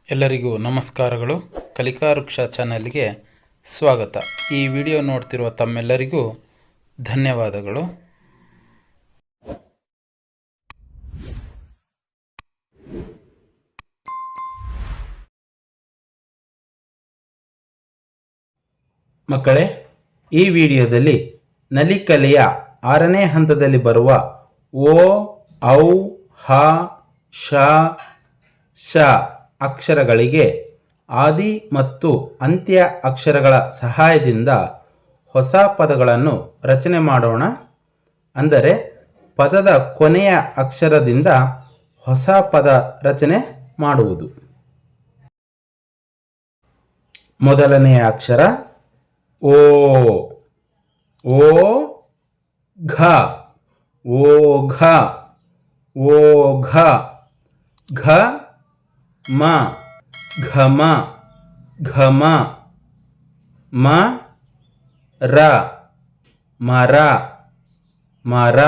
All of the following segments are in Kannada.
ಎಲ್ಲರಿಗೂ ನಮಸ್ಕಾರಗಳು. ಕಲಿಕಾ ವೃಕ್ಷ ಚಾನೆಲ್ಗೆ ಸ್ವಾಗತ. ಈ ವಿಡಿಯೋ ನೋಡ್ತಿರುವ ತಮ್ಮೆಲ್ಲರಿಗೂ ಧನ್ಯವಾದಗಳು. ಮಕ್ಕಳೇ, ಈ ವಿಡಿಯೋದಲ್ಲಿ ನಲಿಕಲೆಯ 6ನೇ ಹಂತದಲ್ಲಿ ಬರುವ ಓ, ಔ, ಹ, ಶ, ಶ ಅಕ್ಷರಗಳಿಗೆ ಆದಿ ಮತ್ತು ಅಂತ್ಯ ಅಕ್ಷರಗಳ ಸಹಾಯದಿಂದ ಹೊಸ ಪದಗಳನ್ನು ರಚನೆ ಮಾಡೋಣ. ಅಂದರೆ ಪದದ ಕೊನೆಯ ಅಕ್ಷರದಿಂದ ಹೊಸ ಪದ ರಚನೆ ಮಾಡುವುದು. ಮೊದಲನೆಯ ಅಕ್ಷರ ಓ. ಓ ಘ. ಓಘ. ಓಘ. ಘ ಮ. ಘಮ. ಘಮ. ಮ ರ. ಮರ. ಮರ.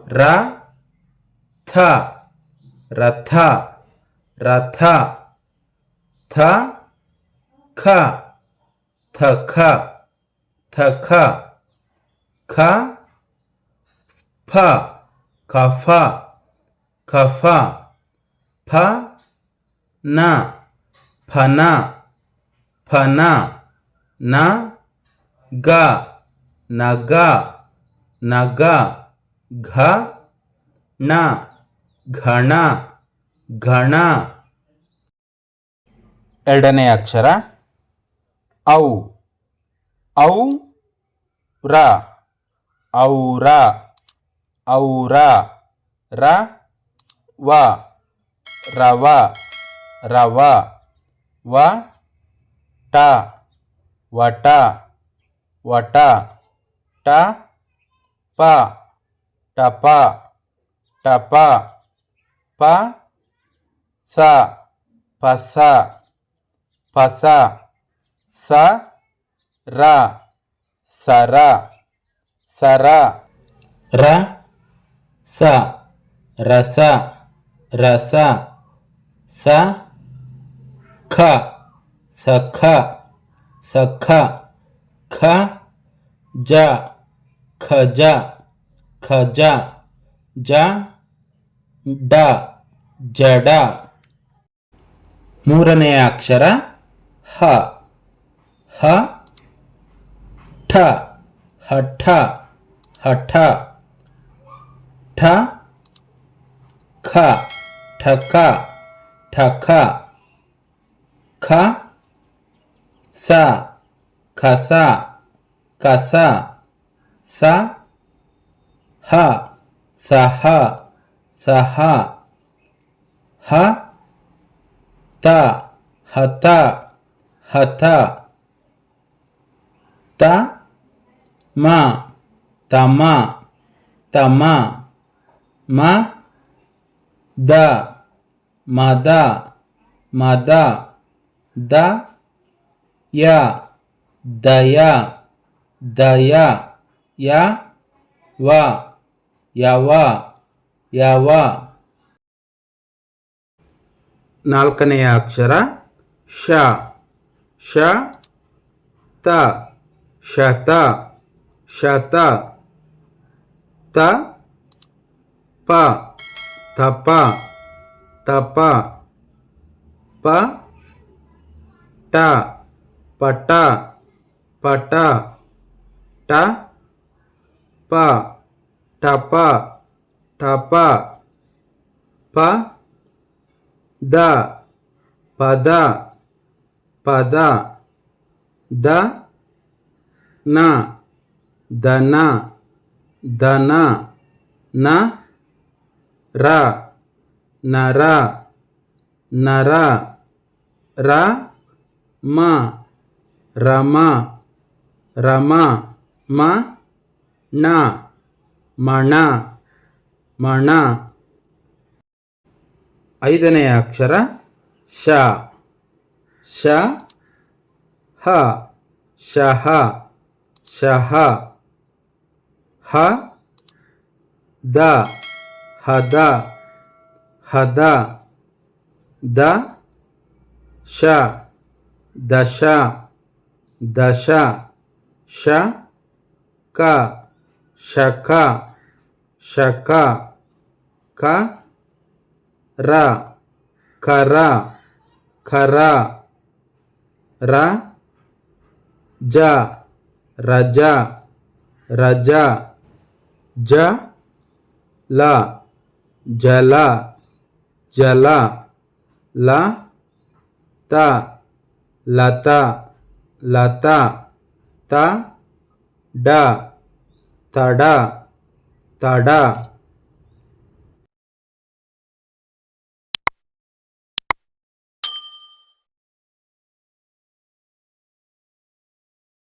ರ ಥ. ರಥ. ರಥ. ಥ ಖ. ಥಖ. ಥಖ. ಖ ಫ. ಕಫ. ಕಫ. ಫ ನ. ಫನ. ಫನ. ನ ಗ. ನಗ. ನಗ. ಘ ಣ. ಘಣ. ಘಣ. ಎರಡನೇ ಅಕ್ಷರ ಔ. ಔ ರ. ಔರ. ಔರ. ರ ವ. ರವ. ರವ. ವ ಟ. ವಟ. ವಟ. ಟ ಪ. ಟಪ. ಟಪ. ಪ ಸ. ಪಸ. ಪಸ. ಸ ರ. ಸರ. ಸರ. ರ ಸ. ರಸ. ರಸ. ಸ ಖ. ಸಖ. ಸಖ. ಖ ಜ. ಖಜ. ಖಜ. ಜ ಡ. ಜಡ. ಮೂರನೆಯ ಅಕ್ಷರ ಹ. ಹ ಠ. ಹಠ. ಹಠ. ಠ ಖ. ಠಕ. ಠಕ. ಖ ಸ. ಖಸ. ಕಸ. ಸ ಹ. ಸಹ. ಸಹ. ಹ ತ. ಹತ. ಹತ. ತ ಮ. ತಮ. ತಮ. ಮ ದ. ಮದ. ಮದ. ದ ಯ. ದಯ. ದಯ. ಯ ವ. ಯವ. ಯವ. ನಾಲ್ಕನೆಯ ಅಕ್ಷರ ಶ. ಶ ತ. ಶತ. ಶತ. ತ ಪ. ತಪ. ತಪ. ಪ ಟ. ಪಟ. ಪಟ. ಟ ಪ. ಟಪ. ಟಪ. ಪ ದ. ಪದ. ಪದ. ದ ನ. ದನ. ದನ. ನ ರ. ನರ. ನರ. ರ ಮ. ರಮ. ರಮ. ಮ ಣ. ಮಣ. ಮಣ. ಐದನೆಯ ಅಕ್ಷರ ಶ. ಶ ಹ. ಶಹ. ಶಹ. ಹ ದ. ಹದ. ಹದ. ದ ష దశ దశ ష క శక శక క ర కర ఖర ర జ రజ రజ జ ల జల జల ల త లత లత త డ తడ తడ